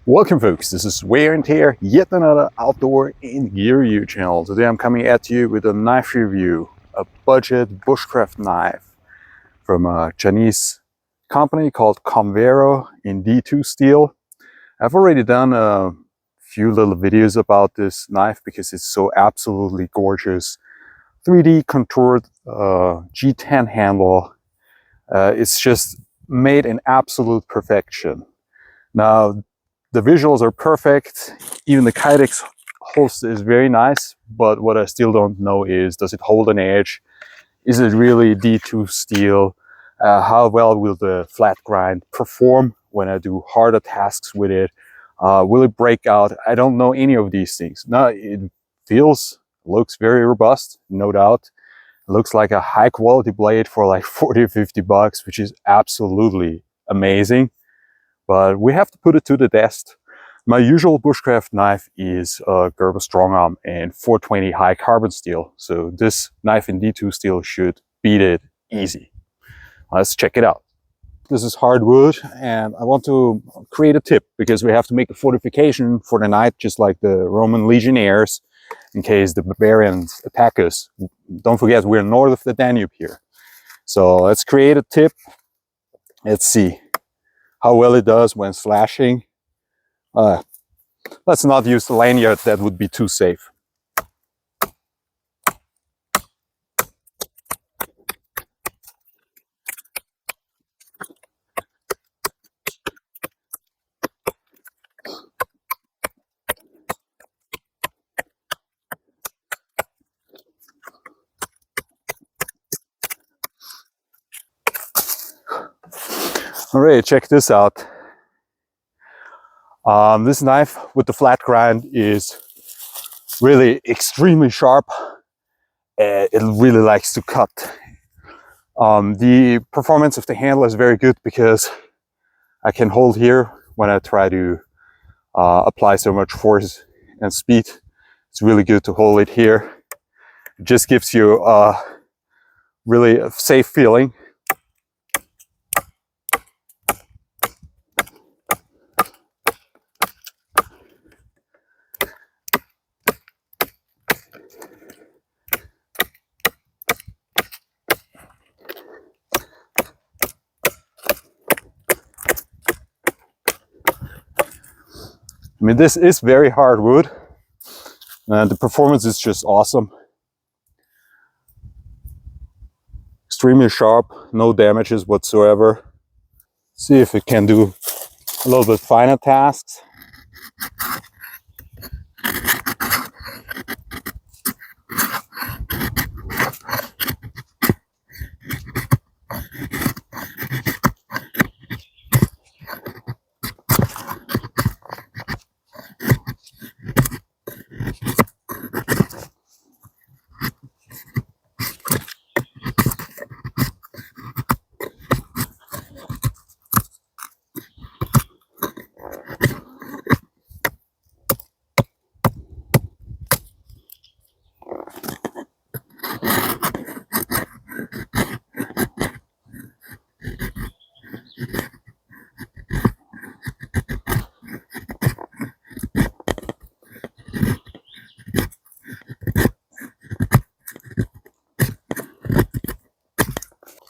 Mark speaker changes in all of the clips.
Speaker 1: Welcome folks, this is Wear and Tear, yet another outdoor and gear review channel. Today I'm coming at you with a knife review, a budget bushcraft knife from a Chinese company called Komwero in D2 steel. I've already done a few little videos about this knife because it's so absolutely gorgeous. 3D contoured G10 handle. It's just made in absolute perfection. Now, the visuals are perfect. Even the Kydex host is very nice, but what I still don't know is, does it hold an edge? Is it really D2 steel? How well will the flat grind perform when I do harder tasks with it? Will it break out? I don't know any of these things. Now, it looks very robust, no doubt. It looks like a high quality blade for like 40 or 50 bucks, which is absolutely amazing. But we have to put it to the test. My usual bushcraft knife is a Gerber strong arm and 420 high carbon steel. So this knife in D2 steel should beat it easy. Let's check it out. This is hardwood, and I want to create a tip because we have to make a fortification for the night, just like the Roman legionnaires, in case the barbarians attack us. Don't forget, we're north of the Danube here. So let's create a tip. Let's see how well it does when slashing. Let's not use the lanyard, that would be too safe. Alright, check this out. This knife with the flat grind is really extremely sharp. It really likes to cut. The performance of the handle is very good because I can hold here when I try to apply so much force and speed. It's really good to hold it here. It just gives you really a safe feeling. I mean, this is very hard wood, and the performance is just awesome. Extremely sharp, no damages whatsoever. See if it can do a little bit finer tasks.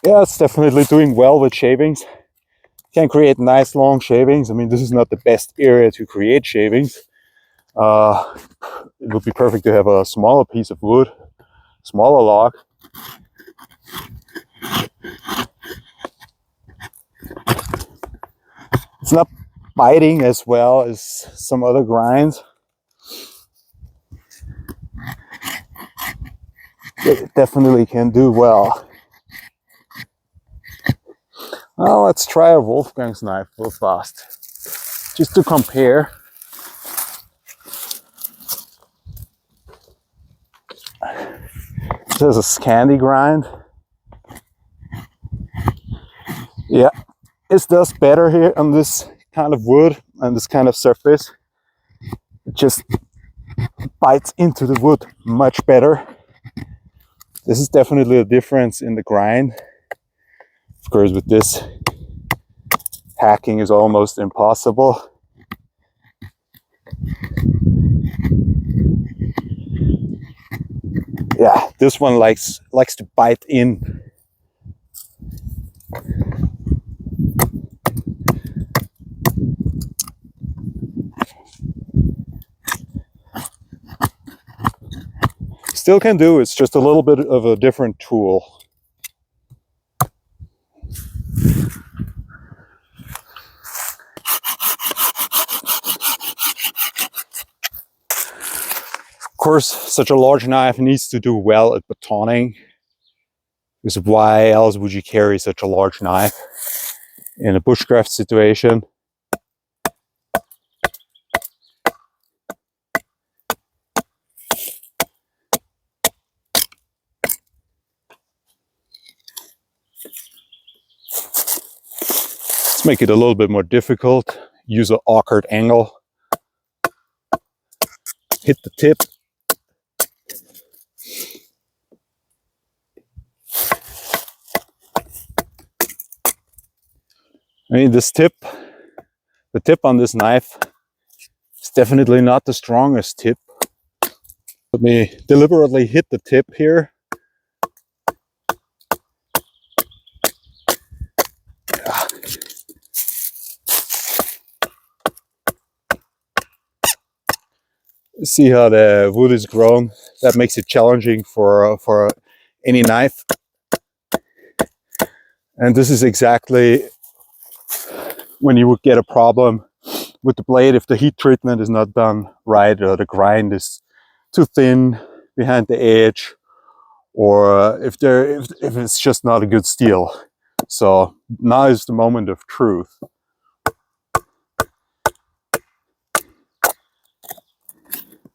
Speaker 1: Yeah, it's definitely doing well with shavings. Can create nice long shavings. I mean, this is not the best area to create shavings. It would be perfect to have a smaller piece of wood, smaller log. It's not biting as well as some other grinds. It definitely can do well. Well, let's try a Wolfgang's knife real fast, just to compare. There's a Scandi grind. Yeah, it does better here on this kind of wood and this kind of surface. It just bites into the wood much better. This is definitely a difference in the grind. Of course, with this, hacking is almost impossible. Yeah, this one likes to bite in. Still can do, it's just a little bit of a different tool. Of course, such a large knife needs to do well at batoning. Because why else would you carry such a large knife in a bushcraft situation? Let's make it a little bit more difficult. Use an awkward angle. Hit the tip. I mean, the tip on this knife is definitely not the strongest tip. Let me deliberately hit the tip here. See how the wood is grown. That makes it challenging for any knife. And this is exactly when you would get a problem with the blade if the heat treatment is not done right, or the grind is too thin behind the edge, or if it's just not a good steel. So now is the moment of truth.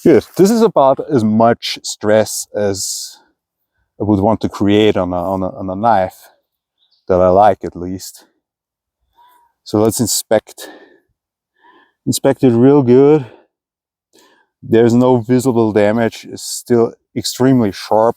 Speaker 1: Good. This is about as much stress as I would want to create on a knife that I like, at least. So let's inspect it real good. There's no visible damage. It's still extremely sharp.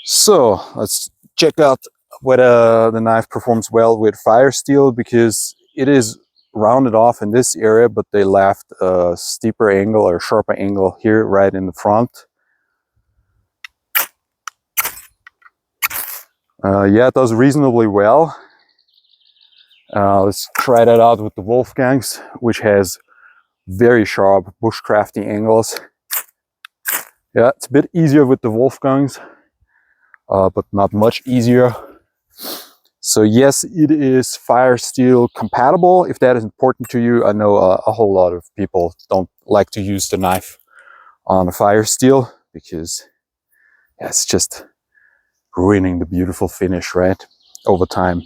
Speaker 1: So let's check out whether the knife performs well with fire steel, because it is rounded off in this area, but they left a steeper angle or sharper angle here right in the front. Yeah, it does reasonably well. Let's try that out with the Wolfgang's, which has very sharp bushcrafty angles. Yeah, it's a bit easier with the Wolfgang's, but not much easier. So yes, it is fire steel compatible, if that is important to you. I know a whole lot of people don't like to use the knife on a fire steel because, yeah, it's just ruining the beautiful finish, right, over time.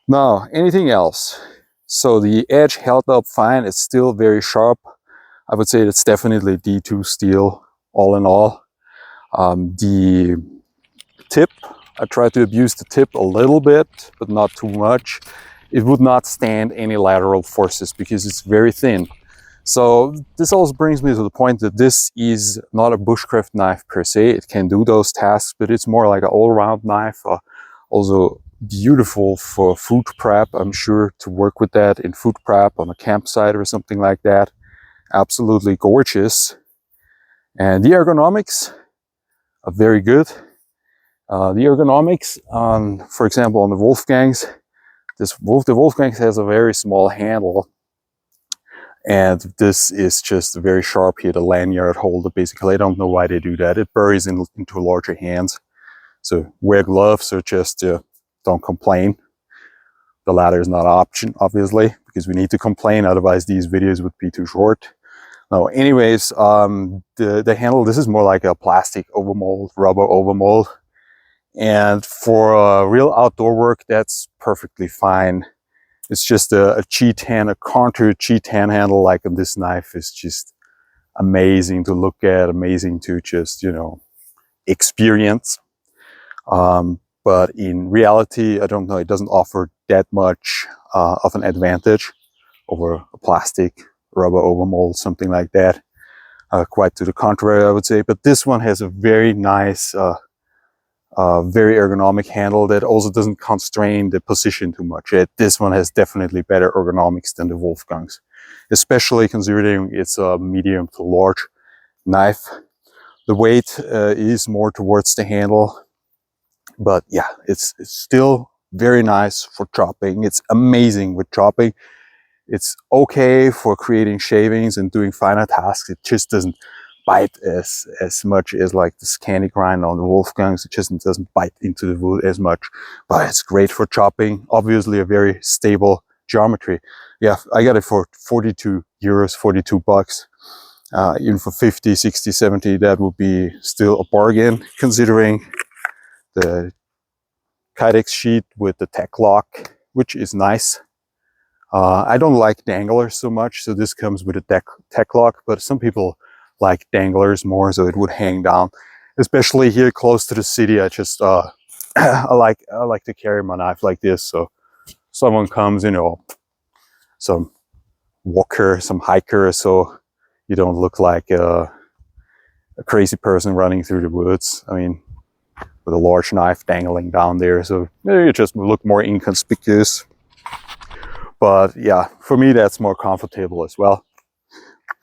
Speaker 1: Now, anything else? So the edge held up fine. It's still very sharp. I would say it's definitely D2 steel all in all. The tip, I tried to abuse the tip a little bit, but not too much. It would not stand any lateral forces because it's very thin. So this also brings me to the point that this is not a bushcraft knife per se. It can do those tasks, but it's more like an all-round knife. Also beautiful for food prep, I'm sure, to work with that in food prep on a campsite or something like that. Absolutely gorgeous. And the ergonomics are very good. The ergonomics on, for example, on the Wolfgang's, the Wolfgang's has a very small handle, and this is just very sharp here, the lanyard holder. Basically, I don't know why they do that. It buries into larger hands. So wear gloves or just don't complain. The latter is not an option, obviously, because we need to complain, otherwise these videos would be too short. No, anyways, the handle, this is more like a plastic overmold, rubber overmold. And for real outdoor work, that's perfectly fine. It's just a cheat hand, a contoured cheat hand handle like on this knife is just amazing to look at, amazing to just, you know, experience. But in reality, I don't know, it doesn't offer that much of an advantage over a plastic rubber overmold, something like that. Quite to the contrary, I would say. But this one has a very nice, very ergonomic handle that also doesn't constrain the position too much. This one has definitely better ergonomics than the Wolfgang's. especially considering it's a medium to large knife. The weight is more towards the handle, but yeah, it's still very nice for chopping. It's amazing with chopping. It's okay for creating shavings and doing finer tasks. It just doesn't bite as much as like this candy grind on the Wolfgangs. It just doesn't bite into the wood as much, but it's great for chopping. Obviously a very stable geometry. Yeah, I got it for 42 euros, 42 bucks. Even for 50, 60, 70, that would be still a bargain, considering the Kydex sheet with the tech lock, which is nice. I don't like danglers so much, so this comes with a tech lock, but some people like danglers more, so it would hang down. Especially here close to the city, I just I like to carry my knife like this, so someone comes, you know, some walker, some hiker, so you don't look like a crazy person running through the woods. I mean, with a large knife dangling down there, so you just look more inconspicuous. But yeah, for me that's more comfortable as well.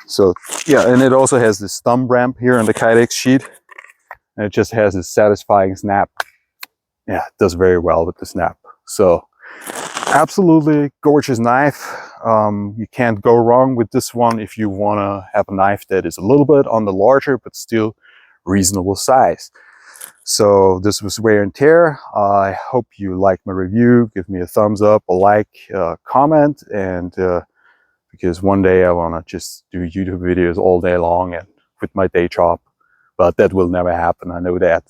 Speaker 1: So yeah, and it also has this thumb ramp here on the Kydex sheet, and it just has this satisfying snap. Yeah, it does very well with the snap. So absolutely gorgeous knife. You can't go wrong with this one if you want to have a knife that is a little bit on the larger but still reasonable size. So this was Wear and Tear. I hope you liked my review. Give me a thumbs up, a like, comment, and because one day I want to just do YouTube videos all day long and quit my day job, but that will never happen. I know that.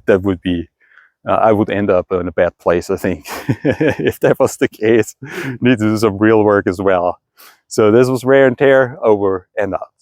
Speaker 1: That would be, I would end up in a bad place, I think, if that was the case. Need to do some real work as well. So this was Wear and Tear, over and out.